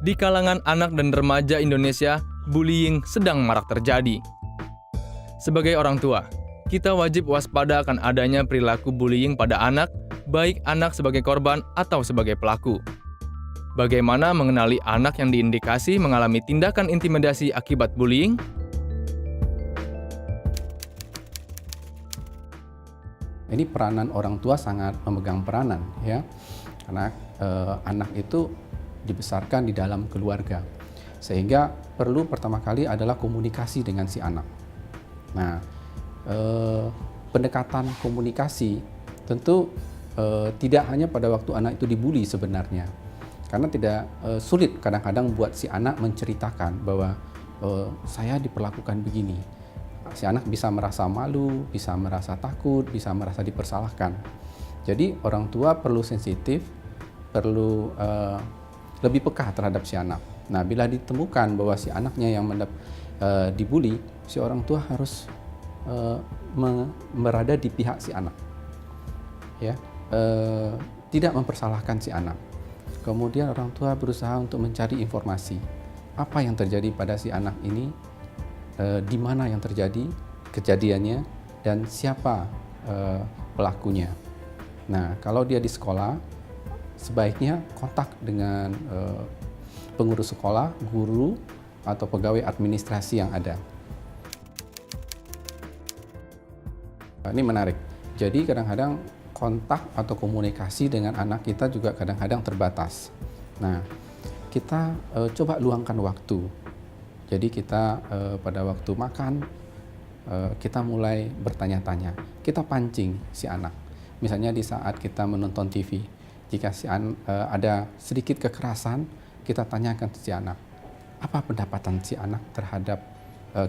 Di kalangan anak dan remaja Indonesia, bullying sedang marak terjadi. Sebagai orang tua, kita wajib waspada akan adanya perilaku bullying pada anak, baik anak sebagai korban atau sebagai pelaku. Bagaimana mengenali anak yang diindikasi mengalami tindakan intimidasi akibat bullying? Ini peranan orang tua sangat memegang peranan, ya, karena anak itu dibesarkan di dalam keluarga, sehingga perlu pertama kali adalah komunikasi dengan si anak. Nah, pendekatan komunikasi tentu tidak hanya pada waktu anak itu dibully sebenarnya, karena tidak sulit kadang-kadang buat si anak menceritakan bahwa saya diperlakukan begini. Si anak bisa merasa malu, bisa merasa takut, bisa merasa dipersalahkan. Jadi orang tua perlu sensitif, perlu lebih peka terhadap si anak. Nah, bila ditemukan bahwa si anaknya yang dibully, si orang tua harus berada di pihak si anak, ya, tidak mempersalahkan si anak. Kemudian orang tua berusaha untuk mencari informasi apa yang terjadi pada si anak ini, di mana yang terjadi kejadiannya, dan siapa pelakunya. Nah, kalau dia di sekolah, sebaiknya kontak dengan pengurus sekolah, guru, atau pegawai administrasi yang ada. Ini menarik. Jadi kadang-kadang kontak atau komunikasi dengan anak kita juga kadang-kadang terbatas. Nah, kita coba luangkan waktu. Jadi kita pada waktu makan, kita mulai bertanya-tanya. Kita pancing si anak. Misalnya di saat kita menonton TV, jika ada sedikit kekerasan, kita tanyakan si anak, apa pendapatan si anak terhadap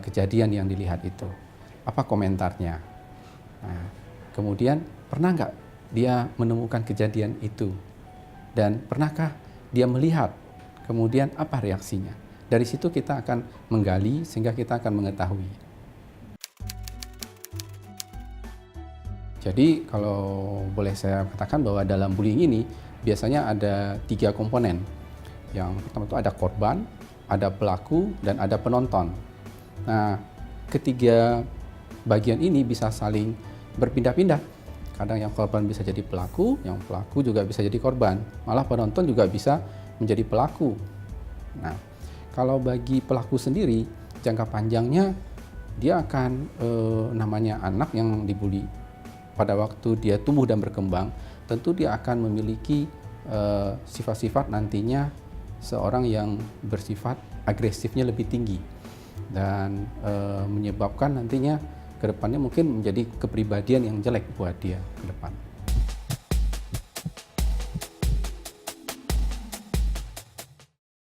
kejadian yang dilihat itu? Apa komentarnya? Nah, kemudian pernah nggak dia menemukan kejadian itu? Dan pernahkah dia melihat? Kemudian apa reaksinya? Dari situ kita akan menggali sehingga kita akan mengetahui. Jadi kalau boleh saya katakan bahwa dalam bullying ini biasanya ada 3 komponen. Yang pertama itu ada korban, ada pelaku, dan ada penonton. Nah, ketiga bagian ini bisa saling berpindah-pindah. Kadang yang korban bisa jadi pelaku, yang pelaku juga bisa jadi korban. Malah penonton juga bisa menjadi pelaku. Nah, kalau bagi pelaku sendiri, jangka panjangnya dia akan namanya anak yang dibully. Pada waktu dia tumbuh dan berkembang, tentu dia akan memiliki sifat-sifat nantinya seorang yang bersifat agresifnya lebih tinggi dan menyebabkan nantinya ke depannya mungkin menjadi kepribadian yang jelek buat dia ke depan.